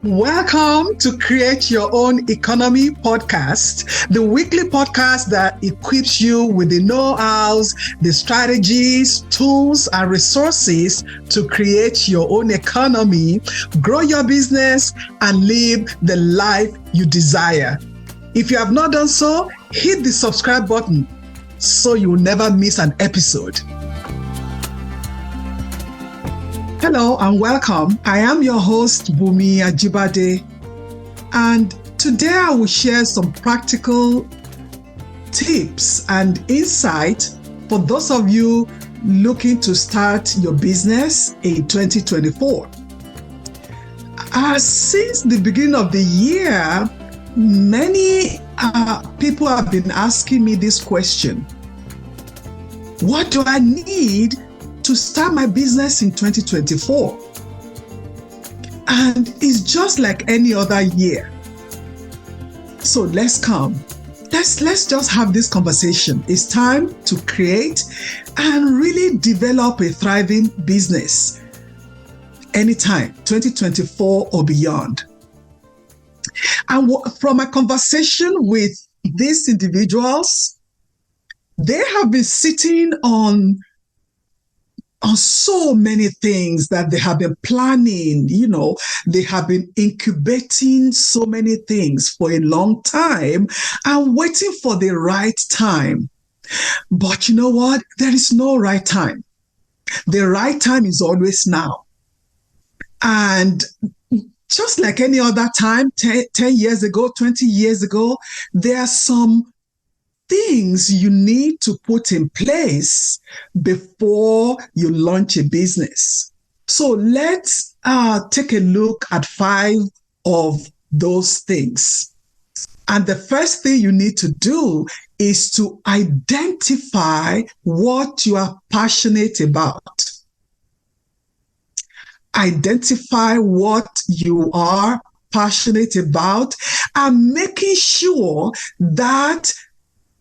Welcome to Create Your Own Economy podcast, the weekly podcast that equips you with the know-hows, the strategies, tools, and resources to create your own economy, grow your business, and live the life you desire. If you have not done so, hit the subscribe button so you will never miss an episode. Hello and welcome. I am your host, Bunmi Ajibade, and today I will share some practical tips and insight for those of you looking to start your business in 2024. Since the beginning of the year, many people have been asking me this question: what do I need to start my business in 2024? And it's just like any other year. So let's just have this conversation. It's time to create and really develop a thriving business anytime, 2024 or beyond. And from my conversation with these individuals, they have been sitting on so many things that they have been planning. They have been incubating so many things for a long time and waiting for the right time. But you know what? There is no right time. The right time is always now. And just like any other time, 10 years ago, 20 years ago, there are some things you need to put in place before you launch a business. So let's take a look at 5 of those things. And the first thing you need to do is to identify what you are passionate about. Identify what you are passionate about and making sure that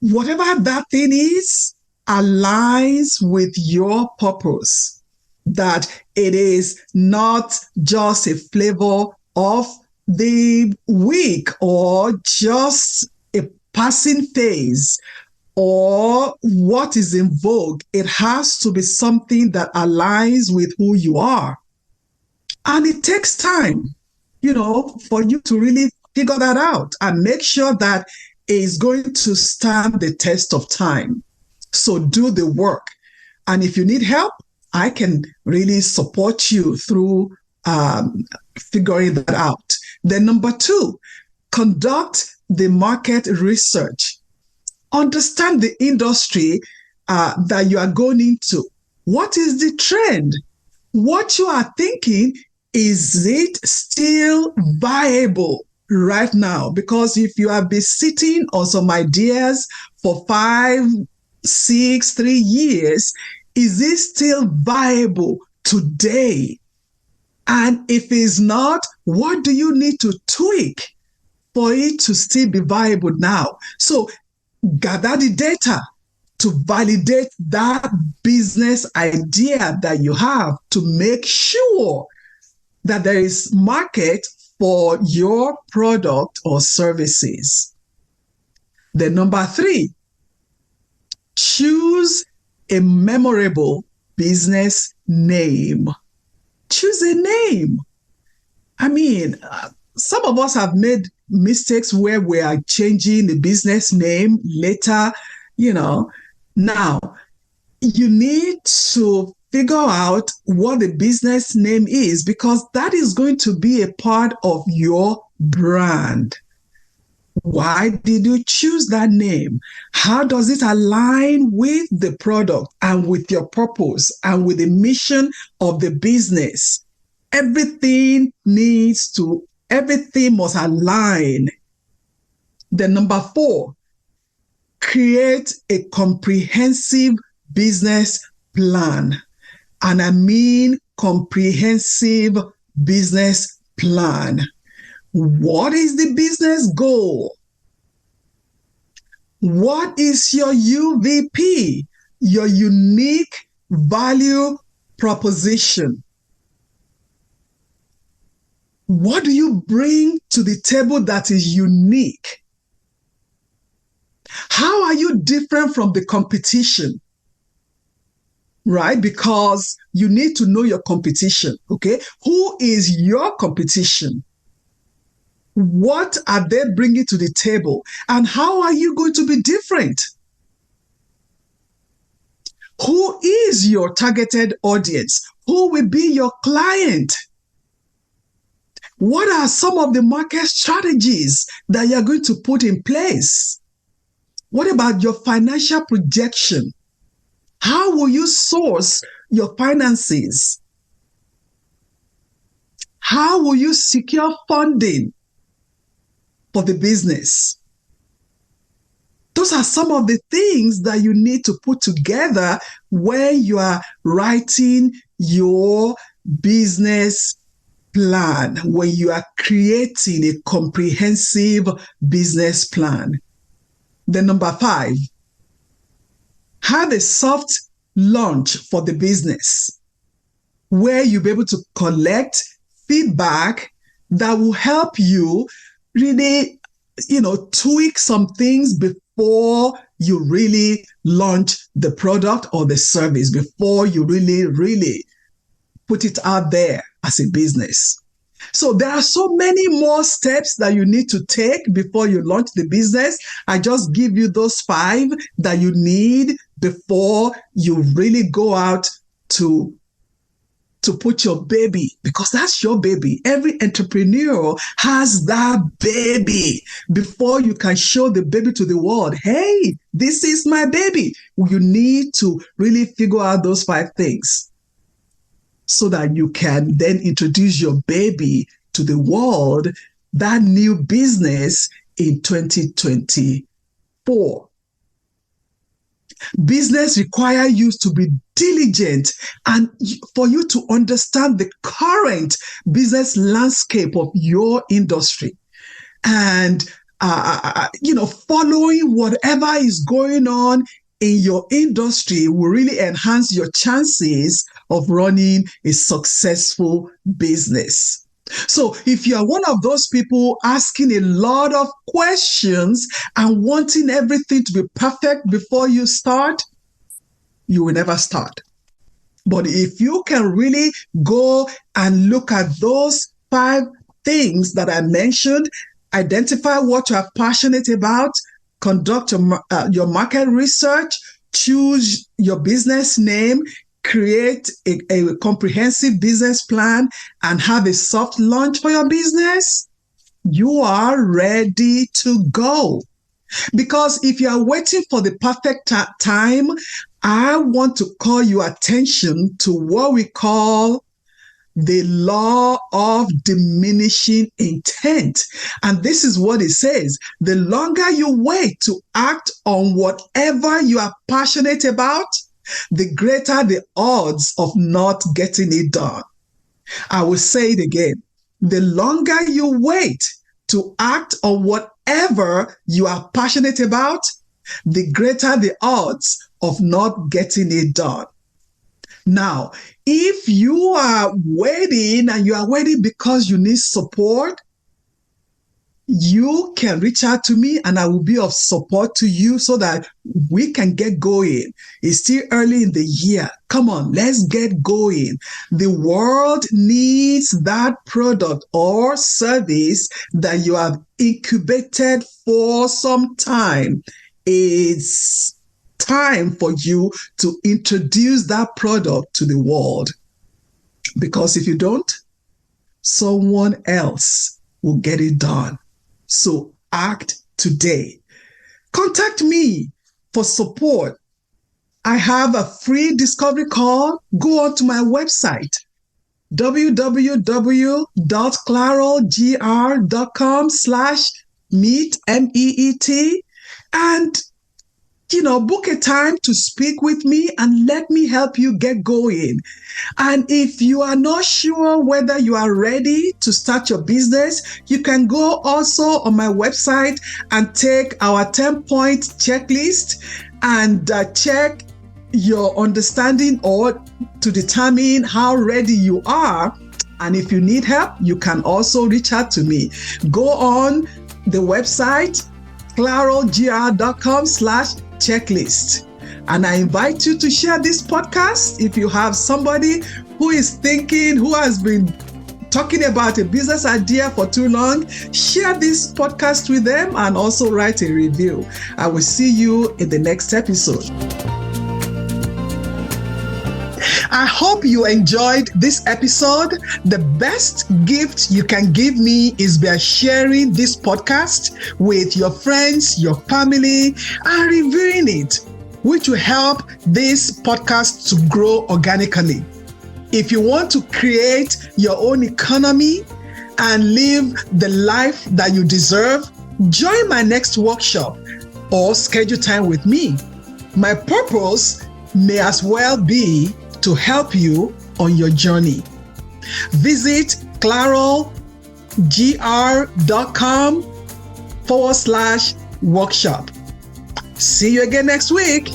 whatever that thing is aligns with your purpose, that it is not just a flavor of the week or just a passing phase or what is in vogue. It has to be something that aligns with who you are. And it takes time, for you to really figure that out and make sure that is going to stand the test of time. So do the work. And if you need help, I can really support you through figuring that out. Then number 2, conduct the market research. Understand the industry that you are going into. What is the trend? What you are thinking, is it still viable right now? Because if you have been sitting on some ideas for 5, 6, 3 years, is it still viable today? And if it's not, what do you need to tweak for it to still be viable now? So gather the data to validate that business idea that you have to make sure that there is market for your product or services. Then number 3, choose a memorable business name. Choose a name. Some of us have made mistakes where we are changing the business name later, Now, you need to figure out what the business name is, because that is going to be a part of your brand. Why did you choose that name? How does it align with the product and with your purpose and with the mission of the business? Everything must align. Then number 4, create a comprehensive business plan. And I mean comprehensive business plan. What is the business goal? What is your UVP, your unique value proposition? What do you bring to the table that is unique? How are you different from the competition? Right? Because you need to know your competition, okay? Who is your competition? What are they bringing to the table? And how are you going to be different? Who is your targeted audience? Who will be your client? What are some of the market strategies that you're going to put in place? What about your financial projection? How will you source your finances? How will you secure funding for the business? Those are some of the things that you need to put together when you are writing your business plan, when you are creating a comprehensive business plan. Then number 5, have a soft launch for the business where you'll be able to collect feedback that will help you really, tweak some things before you really launch the product or the service, before you really put it out there as a business. So there are so many more steps that you need to take before you launch the business. I just give you those 5 that you need before you really go out to put your baby, because that's your baby. Every entrepreneur has that baby. Before you can show the baby to the world, hey, this is my baby. You need to really figure out those 5 things so that you can then introduce your baby to the world, that new business in 2024. Business requires you to be diligent and for you to understand the current business landscape of your industry. And, following whatever is going on in your industry will really enhance your chances of running a successful business. So if you are one of those people asking a lot of questions and wanting everything to be perfect before you start, you will never start. But if you can really go and look at those 5 things that I mentioned, identify what you are passionate about, conduct your market research, choose your business name, create a comprehensive business plan, and have a soft launch for your business, you are ready to go. Because if you are waiting for the perfect time, I want to call your attention to what we call the law of diminishing intent. And this is what it says. The longer you wait to act on whatever you are passionate about, the greater the odds of not getting it done. I will say it again. The longer you wait to act on whatever you are passionate about, the greater the odds of not getting it done. Now, if you are waiting and you are waiting because you need support, you can reach out to me and I will be of support to you so that we can get going. It's still early in the year. Come on, let's get going. The world needs that product or service that you have incubated for some time. It's time for you to introduce that product to the world. Because if you don't, someone else will get it done. So act today. Contact me for support. I have a free discovery call. Go on to my website, www.clarolegr.com/meet, MEET, and book a time to speak with me and let me help you get going. And if you are not sure whether you are ready to start your business, you can go also on my website and take our 10-point checklist and check your understanding or to determine how ready you are And if you need help, you can also reach out to me. Go on the website, clarolegr.com/checklist. And I invite you to share this podcast. If you have somebody who is thinking, who has been talking about a business idea for too long, share this podcast with them and also write a review. I will see you in the next episode. I hope you enjoyed this episode. The best gift you can give me is by sharing this podcast with your friends, your family, and reviewing it, which will help this podcast to grow organically. If you want to create your own economy and live the life that you deserve, join my next workshop or schedule time with me. My purpose may as well be to help you on your journey. Visit clarolegr.com/workshop. See you again next week.